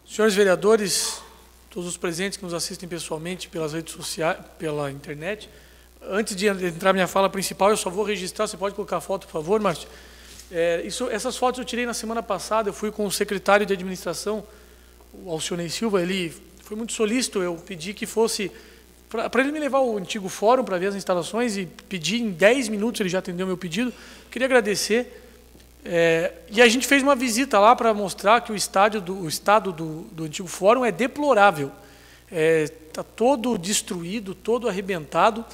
Senhores vereadores, todos os presentes que nos assistem pessoalmente pelas redes sociais, pela internet, antes de entrar minha fala principal, eu só vou registrar, você pode colocar a foto, por favor, Márcio? Essas fotos eu tirei na semana passada, eu fui com o secretário de administração, o Alcionei Silva, ele foi muito solícito, eu pedi que fosse, para ele me levar ao antigo fórum para ver as instalações, e pedi em 10 minutos, ele já atendeu meu pedido, queria agradecer. E a gente fez uma visita lá para mostrar que o estado do antigo fórum é deplorável. Está todo destruído, todo arrebentado.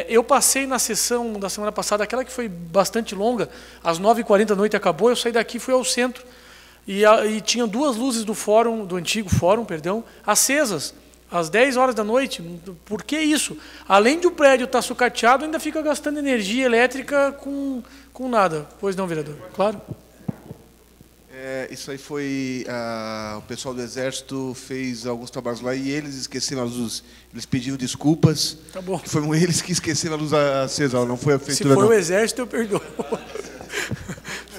Eu passei na sessão da semana passada, aquela que foi bastante longa, às 9h40 da noite acabou, eu saí daqui e fui ao centro. E tinha 2 luzes do fórum, do antigo fórum, perdão, acesas, às 10 horas da noite. Por que isso? Além de o prédio estar sucateado, ainda fica gastando energia elétrica com nada. Pois não, vereador? Claro. Isso aí foi... o pessoal do Exército fez alguns trabalhos lá e eles esqueceram a luz. Eles pediram desculpas. Tá bom. Que foram eles que esqueceram a luz acesa, não foi a prefeitura. Se foi o Exército, eu perdoo.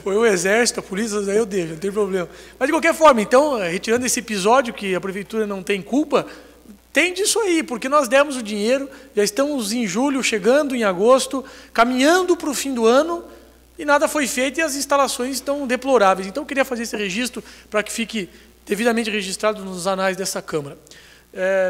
Foi o Exército, a polícia, aí eu deixo, não tem problema. Mas, de qualquer forma, então, retirando esse episódio que a prefeitura não tem culpa, tem disso aí, porque nós demos o dinheiro, já estamos em julho, chegando em agosto, caminhando para o fim do ano, e nada foi feito e as instalações estão deploráveis. Então, eu queria fazer esse registro para que fique devidamente registrado nos anais dessa Câmara.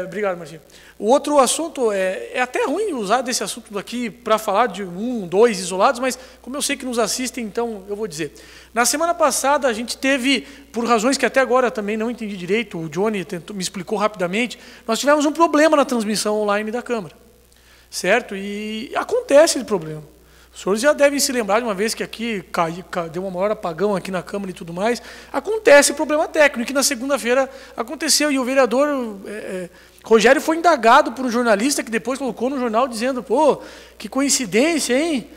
Obrigado, Martinho. O outro assunto, é até ruim usar desse assunto aqui para falar de 1, 2 isolados, mas como eu sei que nos assistem, então eu vou dizer. Na semana passada, a gente teve, por razões que até agora também não entendi direito, o Johnny me explicou rapidamente, nós tivemos um problema na transmissão online da Câmara. Certo? E acontece esse problema. Os senhores já devem se lembrar de uma vez que aqui deu um maior apagão aqui na Câmara e tudo mais. Acontece problema técnico, que na segunda-feira aconteceu. E o vereador Rogério foi indagado por um jornalista que depois colocou no jornal dizendo, pô, que coincidência, hein?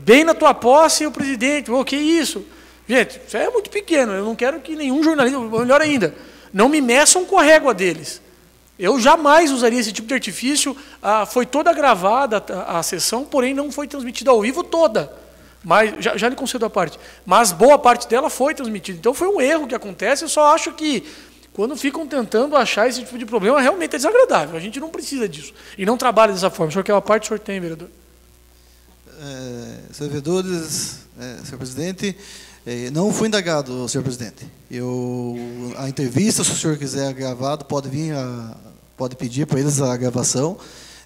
Bem na tua posse o presidente, pô, que isso? Gente, isso é muito pequeno, eu não quero que nenhum jornalista, melhor ainda, não me meçam com a régua deles. Eu jamais usaria esse tipo de artifício. Foi toda gravada a sessão, porém não foi transmitida ao vivo toda. Mas, já lhe concedo a parte. Mas boa parte dela foi transmitida. Então foi um erro que acontece. Eu só acho que quando ficam tentando achar esse tipo de problema, realmente é desagradável. A gente não precisa disso. E não trabalha dessa forma. O senhor quer uma parte, o senhor tem, vereador. Senhores vereadores, senhor presidente, não fui indagado, senhor presidente. A entrevista, se o senhor quiser gravado, pode vir, pode pedir para eles a gravação.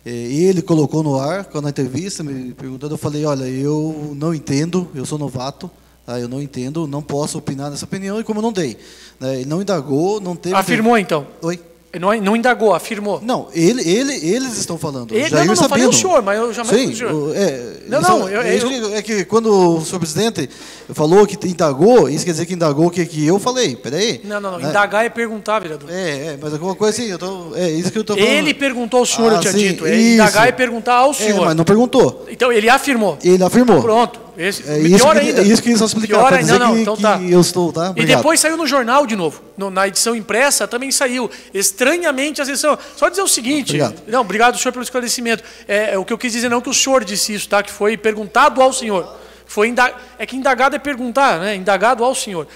Ele colocou no ar, quando a entrevista, me perguntando, eu falei, olha, eu não entendo, eu sou novato, tá? Eu não entendo, não posso opinar nessa opinião, e como eu não dei. Ele não indagou, não teve... Afirmou, então? Oi? Não indagou, afirmou. Não, eles estão falando. Não, falei o senhor, mas eu jamais falei o senhor. É que quando o senhor presidente falou que indagou, isso quer dizer que indagou o que eu falei. Peraí. Não. Indagar é perguntar, vereador. Mas alguma coisa assim, é isso que eu estou falando. Ele perguntou ao senhor, eu tinha dito. Indagar é perguntar ao senhor. Mas não perguntou. Então, ele afirmou. Ele afirmou. Pronto. Pior ainda. É isso que eles vão explicar. Pior ainda, então tá. Eu estou, tá? Obrigado. E depois saiu no jornal de novo. Na edição impressa também saiu. Estranhamente a sessão. Só dizer o seguinte. Obrigado. Não, obrigado, senhor, pelo esclarecimento. O que eu quis dizer não que o senhor disse isso, tá? Que foi perguntado ao senhor. É que indagado é perguntar, né? Indagado ao senhor.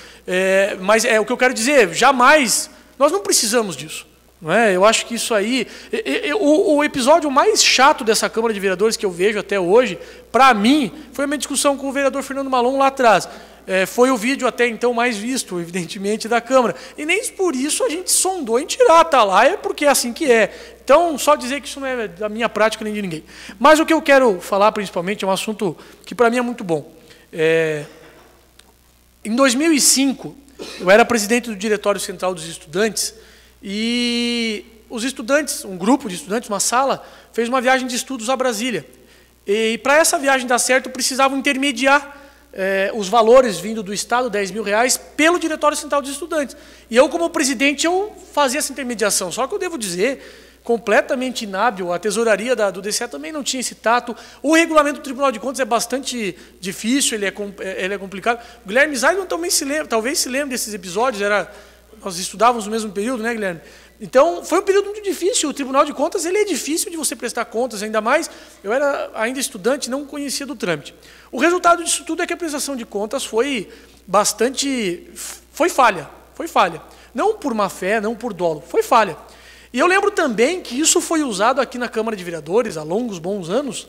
Mas o que eu quero dizer, jamais, nós não precisamos disso. Não é? Eu acho que isso aí... O episódio mais chato dessa Câmara de Vereadores que eu vejo até hoje, para mim, foi uma discussão com o vereador Fernando Malon lá atrás. Foi o vídeo até então mais visto, evidentemente, da Câmara. E nem por isso a gente sondou em tirar, tá lá, porque é assim que é. Então, só dizer que isso não é da minha prática nem de ninguém. Mas o que eu quero falar, principalmente, é um assunto que para mim é muito bom. Em 2005, eu era presidente do Diretório Central dos Estudantes e os estudantes, um grupo de estudantes, uma sala, fez uma viagem de estudos a Brasília. E para essa viagem dar certo, precisavam intermediar os valores vindo do Estado, R$10.000, pelo Diretório Central dos Estudantes. E eu, como presidente, eu fazia essa intermediação. Só que eu devo dizer, completamente inábil, a tesouraria do DCE também não tinha esse tato. O regulamento do Tribunal de Contas é bastante difícil, ele é complicado. O Guilherme Zayman também talvez se lembre desses episódios, nós estudávamos no mesmo período, né, Guilherme? Então, foi um período muito difícil. O Tribunal de Contas ele é difícil de você prestar contas, ainda mais, eu era ainda estudante, não conhecia do trâmite. O resultado disso tudo é que a prestação de contas foi falha. Não por má fé, não por dolo, foi falha. E eu lembro também que isso foi usado aqui na Câmara de Vereadores, há longos, bons anos,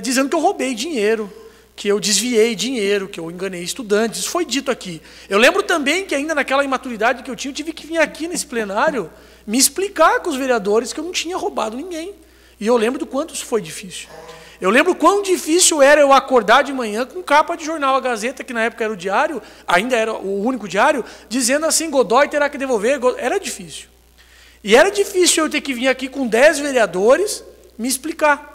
dizendo que eu roubei dinheiro, que eu desviei dinheiro, que eu enganei estudantes. Isso foi dito aqui. Eu lembro também que ainda naquela imaturidade que eu tinha, eu tive que vir aqui nesse plenário me explicar com os vereadores que eu não tinha roubado ninguém. E eu lembro do quanto isso foi difícil. Eu lembro quão difícil era eu acordar de manhã com capa de jornal A Gazeta, que na época era o diário, ainda era o único diário, dizendo assim, Godoy terá que devolver. Era difícil. E era difícil eu ter que vir aqui com 10 vereadores me explicar.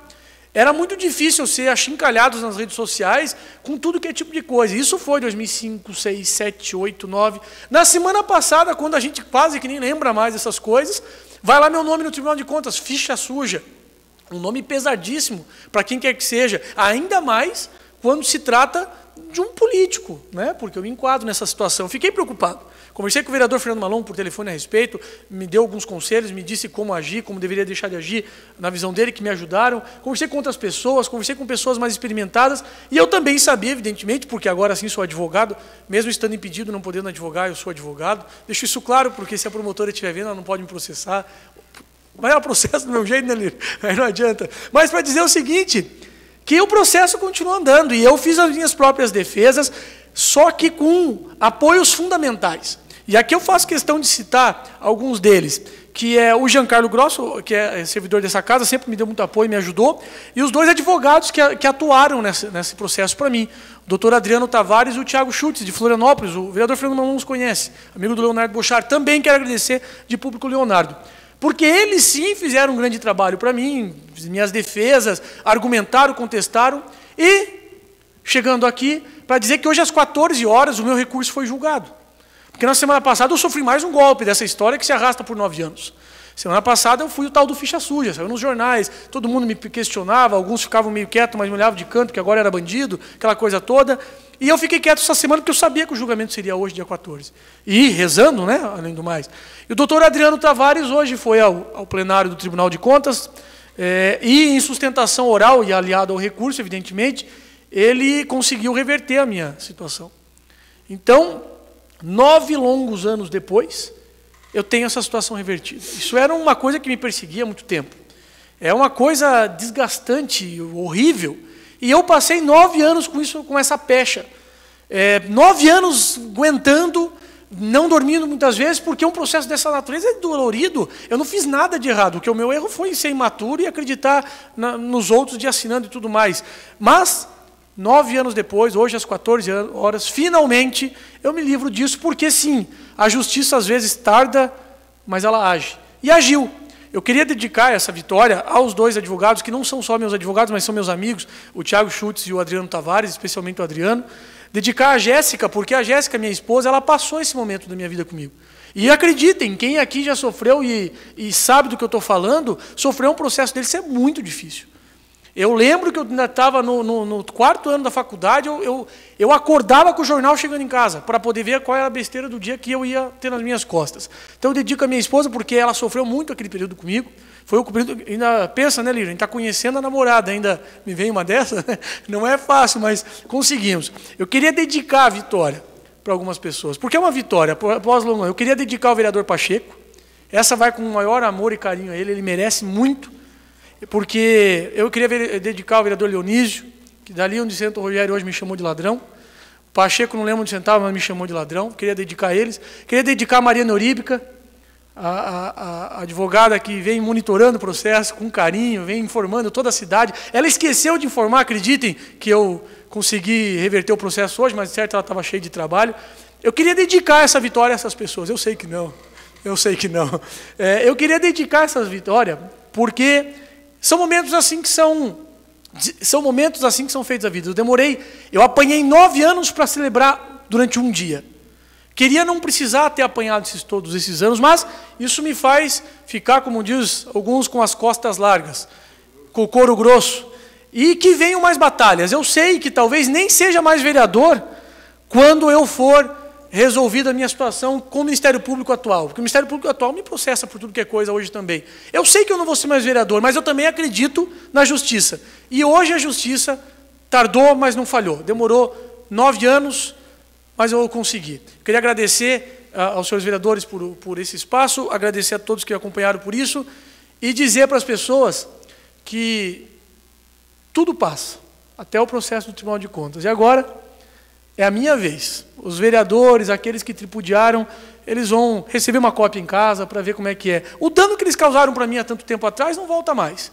Era muito difícil eu ser achincalhado nas redes sociais com tudo que é tipo de coisa. Isso foi 2005, 2006, 2007, 2008, 2009. Na semana passada, quando a gente quase que nem lembra mais dessas coisas, vai lá meu nome no Tribunal de Contas, ficha suja. Um nome pesadíssimo para quem quer que seja. Ainda mais quando se trata de um político, né? Porque eu me enquadro nessa situação. Fiquei preocupado. Conversei com o vereador Fernando Malon por telefone a respeito, me deu alguns conselhos, me disse como agir, como deveria deixar de agir na visão dele, que me ajudaram. Conversei com outras pessoas, conversei com pessoas mais experimentadas, e eu também sabia, evidentemente, porque agora sim sou advogado, mesmo estando impedido, não podendo advogar, eu sou advogado. Deixo isso claro, porque se a promotora estiver vendo, ela não pode me processar. Mas é o processo do meu jeito, né, Lírio? Aí não adianta. Mas para dizer o seguinte, que o processo continua andando, e eu fiz as minhas próprias defesas, só que com apoios fundamentais. E aqui eu faço questão de citar alguns deles, que é o Giancarlo Grosso, que é servidor dessa casa, sempre me deu muito apoio, me ajudou, e os dois advogados que atuaram nesse processo para mim, o doutor Adriano Tavares e o Thiago Schultz, de Florianópolis. O vereador Fernando Malon nos conhece, amigo do Leonardo Bochar. Também quero agradecer de público o Leonardo, porque eles sim fizeram um grande trabalho para mim, minhas defesas, argumentaram, contestaram, e chegando aqui, para dizer que hoje às 14 horas o meu recurso foi julgado. Porque na semana passada eu sofri mais um golpe dessa história que se arrasta por 9 anos. Semana passada eu fui o tal do ficha suja, saiu nos jornais, todo mundo me questionava, alguns ficavam meio quietos, mas me olhavam de canto, que agora era bandido, aquela coisa toda. E eu fiquei quieto essa semana porque eu sabia que o julgamento seria hoje, dia 14. E rezando, né, além do mais. E o doutor Adriano Tavares hoje foi ao plenário do Tribunal de Contas, e em sustentação oral e aliado ao recurso, evidentemente, ele conseguiu reverter a minha situação. Então, 9 longos anos depois, eu tenho essa situação revertida. Isso era uma coisa que me perseguia há muito tempo. É uma coisa desgastante, horrível. E eu passei 9 anos com isso, com essa pecha. 9 anos aguentando, não dormindo muitas vezes, porque um processo dessa natureza é dolorido. Eu não fiz nada de errado, porque o meu erro foi ser imaturo e acreditar nos outros de assinando e tudo mais. Mas 9 anos depois, hoje às 14 horas, finalmente eu me livro disso, porque sim, a justiça às vezes tarda, mas ela age. E agiu. Eu queria dedicar essa vitória aos 2 advogados, que não são só meus advogados, mas são meus amigos, o Thiago Schultz e o Adriano Tavares, especialmente o Adriano. Dedicar a Jéssica, porque a Jéssica, minha esposa, ela passou esse momento da minha vida comigo. E acreditem, quem aqui já sofreu e sabe do que eu estou falando, sofreu um processo dele, isso é muito difícil. Eu lembro que eu ainda estava no 4º ano da faculdade, eu acordava com o jornal chegando em casa, para poder ver qual era a besteira do dia que eu ia ter nas minhas costas. Então eu dedico a minha esposa, porque ela sofreu muito aquele período comigo. Foi o período, ainda pensa, né, Lírio? A gente está conhecendo a namorada, ainda me vem uma dessa, né? Não é fácil, mas conseguimos. Eu queria dedicar a vitória para algumas pessoas, porque é uma vitória. Após longo, eu queria dedicar ao vereador Pacheco. Essa vai com o maior amor e carinho a ele merece muito. Porque eu queria dedicar ao vereador Leonísio, que dali onde senta o Rogério hoje me chamou de ladrão. O Pacheco, não lembro onde sentava, mas me chamou de ladrão. Queria dedicar a eles. Queria dedicar a Maria Neuríbica, a advogada que vem monitorando o processo com carinho, vem informando toda a cidade. Ela esqueceu de informar, acreditem, que eu consegui reverter o processo hoje, mas certo, ela estava cheia de trabalho. Eu queria dedicar essa vitória a essas pessoas. Eu sei que não. Eu sei que não. Eu queria dedicar essa vitória porque são momentos assim que são feitos a vida. Eu apanhei 9 anos para celebrar durante um dia. Queria não precisar ter apanhado todos esses anos, mas isso me faz ficar, como diz alguns, com as costas largas, com o couro grosso. E que venham mais batalhas. Eu sei que talvez nem seja mais vereador quando eu for resolvida a minha situação com o Ministério Público atual. Porque o Ministério Público atual me processa por tudo que é coisa hoje também. Eu sei que eu não vou ser mais vereador, mas eu também acredito na justiça. E hoje a justiça tardou, mas não falhou. Demorou 9 anos, mas eu consegui. Queria agradecer aos senhores vereadores por esse espaço, agradecer a todos que acompanharam por isso e dizer para as pessoas que tudo passa, até o processo do Tribunal de Contas. E agora é a minha vez. Os vereadores, aqueles que tripudiaram, eles vão receber uma cópia em casa para ver como é que é. O dano que eles causaram para mim há tanto tempo atrás não volta mais.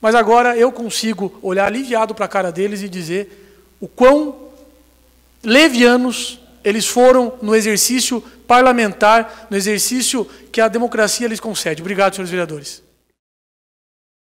Mas agora eu consigo olhar aliviado para a cara deles e dizer o quão levianos eles foram no exercício parlamentar, no exercício que a democracia lhes concede. Obrigado, senhores vereadores.